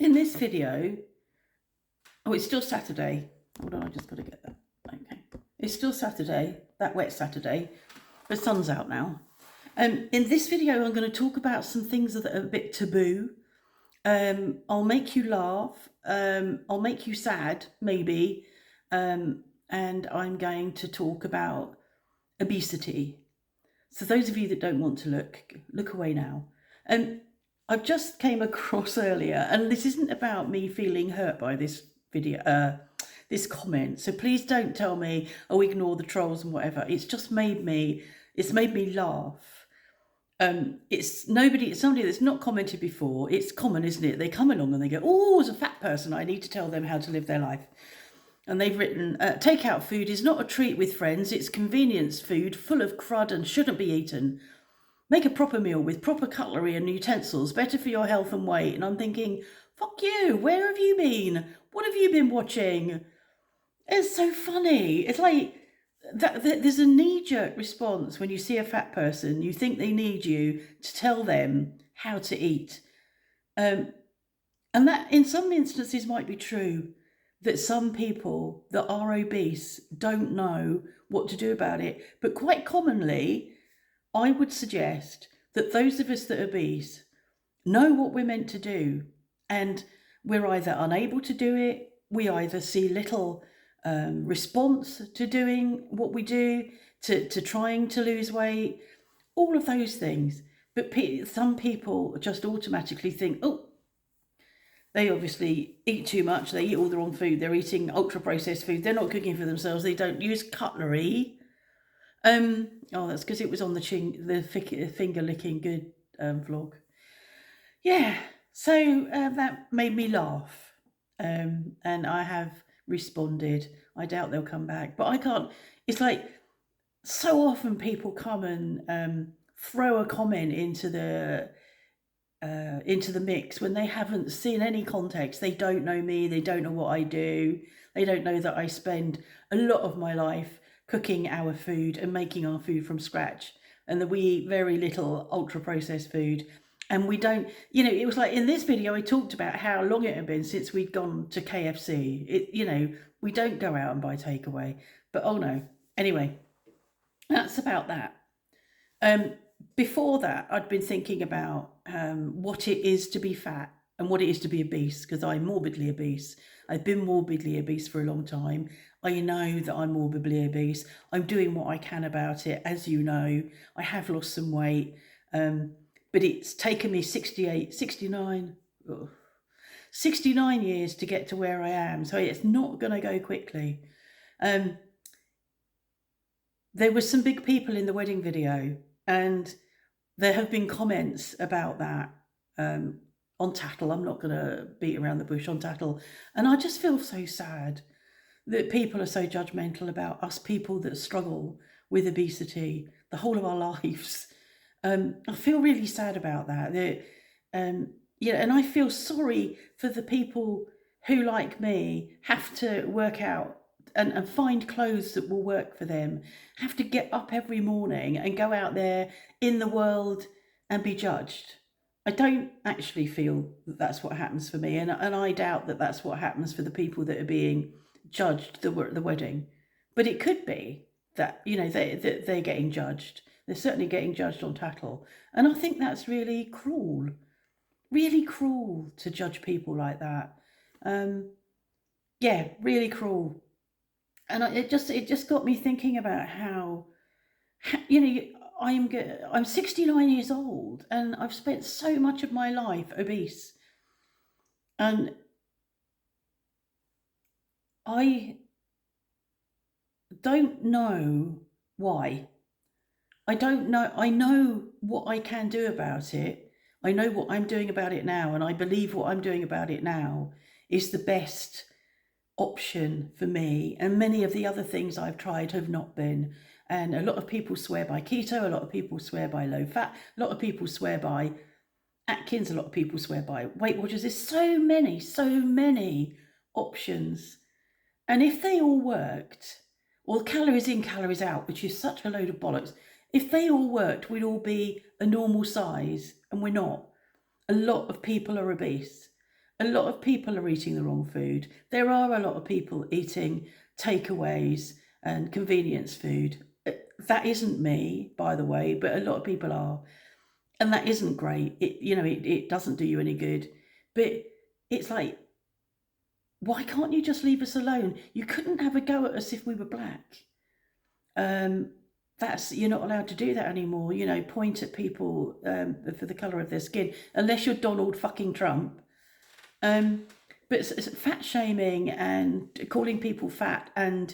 In this video, oh, it's still Saturday. Hold on, I just got to get that. Okay. It's still Saturday, that wet Saturday. The sun's out now. In this video, I'm going to talk about some things that are a bit taboo. I'll make you laugh. I'll make you sad, maybe. And I'm going to talk about obesity. So those of you that don't want to look away now. I've just came across earlier, and this isn't about me feeling hurt by this video, this comment. So please don't tell me, oh, ignore the trolls and whatever. It's just made me laugh. It's somebody that's not commented before. It's common, isn't it? They come along and they go, oh, as a fat person, I need to tell them how to live their life. And they've written, takeout food is not a treat with friends. It's convenience food full of crud and shouldn't be eaten. Make a proper meal with proper cutlery and utensils, better for your health and weight. And I'm thinking, fuck you, where have you been? What have you been watching? It's so funny. It's like, there's a knee-jerk response when you see a fat person. You think they need you to tell them how to eat. And that in some instances might be true, that some people that are obese don't know what to do about it. But quite commonly, I would suggest that those of us that are obese know what we're meant to do, and we're either unable to do it, we either see little response to doing what we do, to trying to lose weight, all of those things. But some people just automatically think, oh, they obviously eat too much, they eat all the wrong food, they're eating ultra-processed food, they're not cooking for themselves, they don't use cutlery. Oh, that's because it was on the finger licking good vlog. Yeah, so that made me laugh, and I have responded. I doubt they'll come back, but I can't. It's like so often people come and throw a comment into the mix when they haven't seen any context. They don't know me. They don't know what I do. They don't know that I spend a lot of my life cooking our food and making our food from scratch, and that we eat very little ultra-processed food. And we don't, it was like in this video, I talked about how long it had been since we'd gone to KFC. We don't go out and buy takeaway, but oh no. Anyway, that's about that. Before that, I'd been thinking about what it is to be fat and what it is to be obese, because I'm morbidly obese. I've been morbidly obese for a long time. I know that I'm morbidly obese. I'm doing what I can about it. As you know, I have lost some weight, but it's taken me 69 years to get to where I am. So it's not going to go quickly. There were some big people in the wedding video, and there have been comments about that on Tattle. I'm not going to beat around the bush on Tattle. And I just feel so sad that people are so judgmental about us people that struggle with obesity the whole of our lives. I feel really sad about that. And I feel sorry for the people who, like me, have to work out and find clothes that will work for them, have to get up every morning and go out there in the world and be judged. I don't actually feel that that's what happens for me, and I doubt that that's what happens for the people that are being judged the wedding. But it could be that, they're getting judged. They're certainly getting judged on Tattle. And I think that's really cruel to judge people like that. Yeah, really cruel. And it just got me thinking about how I'm 69 years old, and I've spent so much of my life obese, and I don't know why. I don't know. I know what I can do about it. I know what I'm doing about it now, and I believe what I'm doing about it now is the best option for me. And many of the other things I've tried have not been. And a lot of people swear by keto, a lot of people swear by low fat, a lot of people swear by Atkins, a lot of people swear by Weight Watchers. There's so many options. And if they all worked, or calories in, calories out, which is such a load of bollocks, if they all worked, we'd all be a normal size, and we're not. A lot of people are obese. a lot of people are eating the wrong food. There are a lot of people eating takeaways and convenience food. That isn't me, by the way, but a lot of people are. And that isn't great. It doesn't do you any good. But it's like, why can't you just leave us alone? You couldn't have a go at us if we were black. You're not allowed to do that anymore. Point at people for the colour of their skin, unless you're Donald fucking Trump. But fat shaming and calling people fat and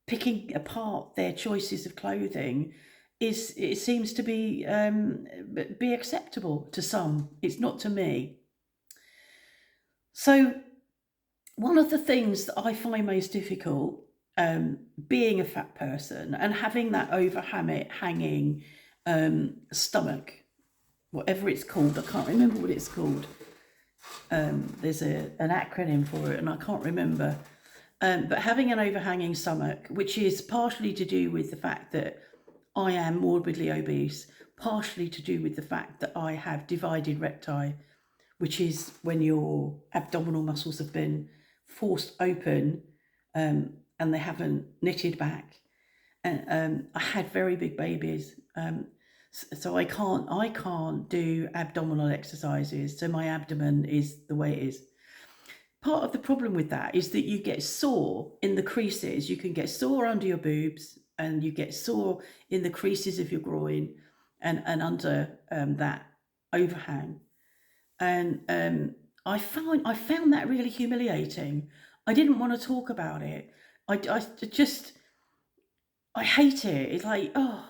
picking apart their choices of clothing it seems to be acceptable to some. It's not to me. So one of the things that I find most difficult, being a fat person and having that overhanging stomach, whatever it's called, I can't remember what it's called. There's an acronym for it and I can't remember. But having an overhanging stomach, which is partially to do with the fact that I am morbidly obese, partially to do with the fact that I have divided recti, which is when your abdominal muscles have been forced open and they haven't knitted back. And I had very big babies, so I can't do abdominal exercises. So my abdomen is the way it is. Part of the problem with that is that you get sore in the creases. You can get sore under your boobs and you get sore in the creases of your groin and under that overhang. And I found that really humiliating. I didn't want to talk about it. I hate it. It's like, oh.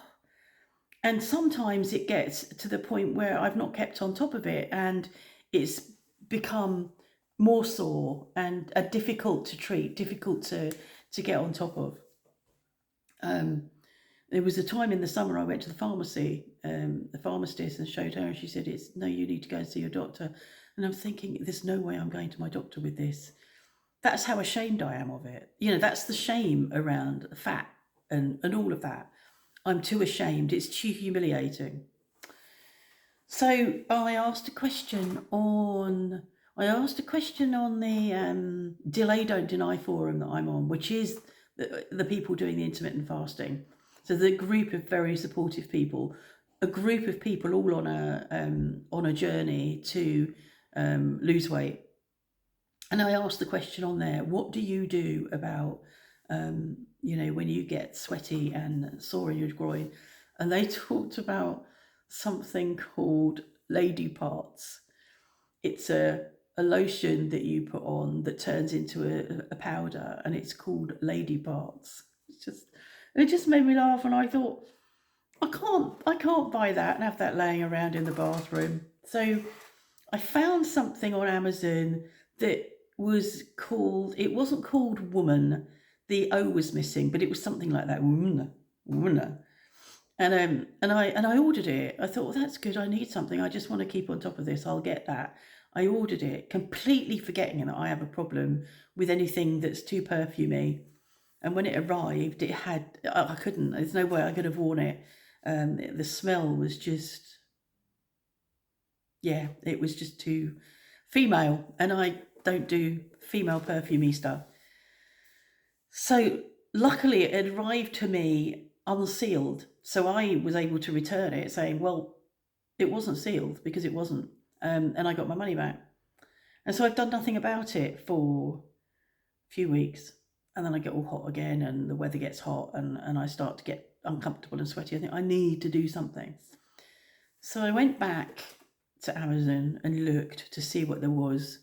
And sometimes it gets to the point where I've not kept on top of it and it's become more sore and difficult to treat, difficult to get on top of. There was a time in the summer I went to the pharmacy, the pharmacist, and showed her, and she said, "No, you need to go and see your doctor." And I'm thinking, there's no way I'm going to my doctor with this. That's how ashamed I am of it. That's the shame around fat and all of that. I'm too ashamed. It's too humiliating. So I asked a question on the Delay Don't Deny forum that I'm on, which is the people doing the intermittent fasting. So the group of very supportive people, a group of people all on a journey to lose weight. And I asked the question on there, what do you do about when you get sweaty and sore in your groin? And they talked about something called lady parts. It's a lotion that you put on that turns into a powder, and it's called lady parts. It just made me laugh, and I thought, I can't buy that and have that laying around in the bathroom. So I found something on Amazon that was called, it wasn't called woman, the O was missing, but it was something like that, woman. And I ordered it. I thought, well, that's good. I need something. I just want to keep on top of this. I'll get that. I ordered it, completely forgetting that I have a problem with anything that's too perfumey. And when it arrived, I couldn't. There's no way I could have worn it. The smell was just, it was just too female. And I don't do female perfumey stuff. So luckily it had arrived to me unsealed. So I was able to return it saying, well, it wasn't sealed because it wasn't. And I got my money back. And so I've done nothing about it for a few weeks. And then I get all hot again and the weather gets hot and I start to get uncomfortable and sweaty. I think I need to do something. So I went back to Amazon and looked to see what there was.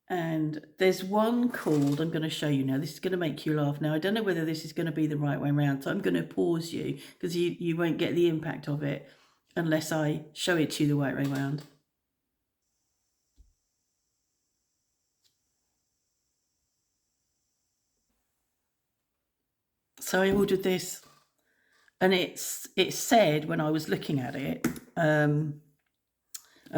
And there's one called, I'm going to show you now. This is going to make you laugh. Now, I don't know whether this is going to be the right way around, so I'm going to pause you because you won't get the impact of it unless I show it to you the right way around. So I ordered this, and it said when I was looking at it, and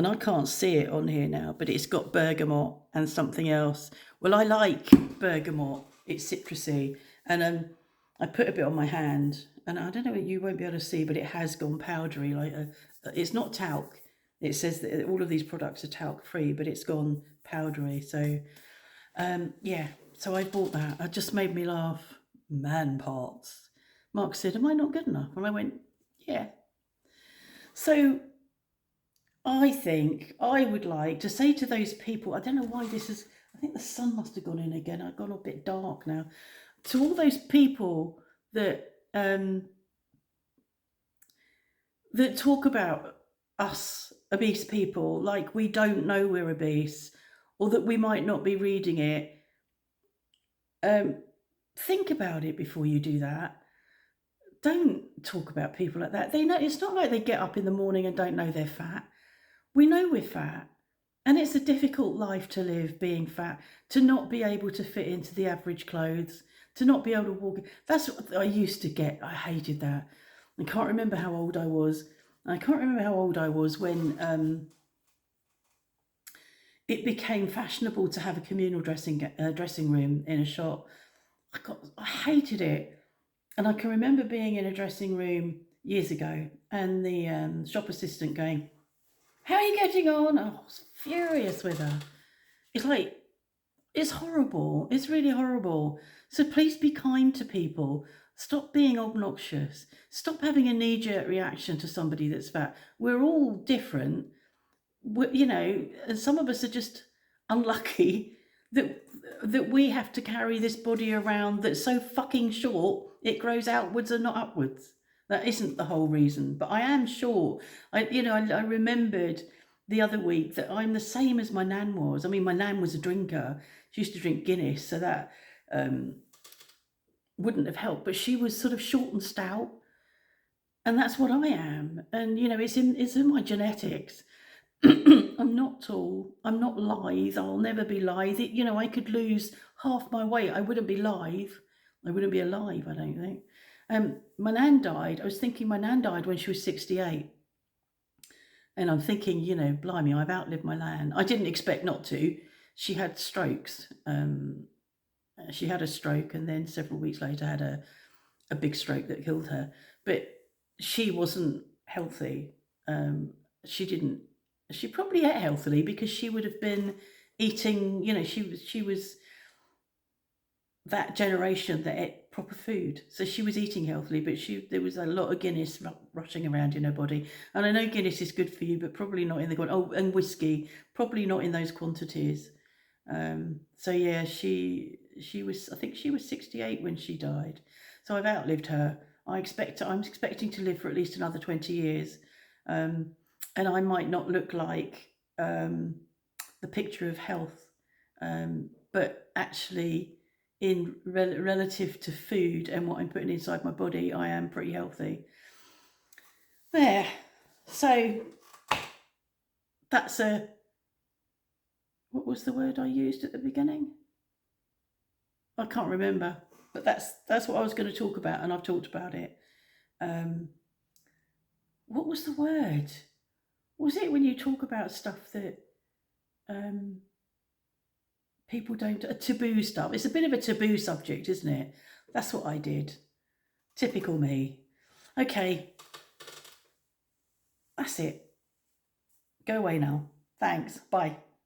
I can't see it on here now, but it's got bergamot and something else. Well, I like bergamot. It's citrusy. And I put a bit on my hand, and I don't know, you won't be able to see, but it has gone powdery. It's not talc. it says that all of these products are talc free, but it's gone powdery. So yeah, so I bought that. It just made me laugh. Man parts. Mark said, am I not good enough? And I went, yeah. So I think I would like to say to those people, I don't know why this is, I think the sun must have gone in again. I've gone a bit dark now. To all those people that that talk about us obese people like we don't know we're obese, or that we might not be reading it, think about it before you do that. Don't talk about people like that. They know, it's not like they get up in the morning and don't know they're fat. We know we're fat, and it's a difficult life to live being fat, to not be able to fit into the average clothes, to not be able to walk. That's what I used to get. I hated that. I can't remember how old I was. I can't remember how old I was when it became fashionable to have a communal dressing room in a shop. I hated it. And I can remember being in a dressing room years ago, and the shop assistant going, how are you getting on? Oh, I was furious with her. It's like, it's horrible. It's really horrible. So please be kind to people. Stop being obnoxious. Stop having a knee-jerk reaction to somebody that's fat. We're all different. You know, and some of us are just unlucky that we have to carry this body around that's so fucking short it grows outwards and not upwards. That isn't the whole reason, but I am short. I remembered the other week that I'm the same as my nan was. I mean, my nan was a drinker. She used to drink Guinness, so that wouldn't have helped. But she was sort of short and stout, and that's what I am. And you know, it's in my genetics. I'm not tall. I'm not lithe. I'll never be lithe. You know, I could lose half my weight. I wouldn't be lithe. I wouldn't be alive, I don't think. My nan died. I was thinking my nan died when she was 68. And I'm thinking, you know, blimey, I've outlived my nan. I didn't expect not to. She had strokes. She had a stroke, and then several weeks later had a big stroke that killed her. But she wasn't healthy. She probably ate healthily because she would have been eating, you know, she was that generation that ate proper food. So she was eating healthily, but there was a lot of Guinness rushing around in her body. And I know Guinness is good for you, but probably not in the and whiskey, probably not in those quantities. So yeah, she was, I think she was 68 when she died. So I've outlived her. I'm expecting to live for at least another 20 years. And I might not look like the picture of health, but actually in relative to food and what I'm putting inside my body, I am pretty healthy. There. So that's what was the word I used at the beginning? I can't remember, but that's what I was going to talk about, and I've talked about it. What was the word? Was it when you talk about stuff that people don't, taboo stuff? It's a bit of a taboo subject, isn't it? That's what I did. Typical me. Okay. That's it. Go away now. Thanks. Bye.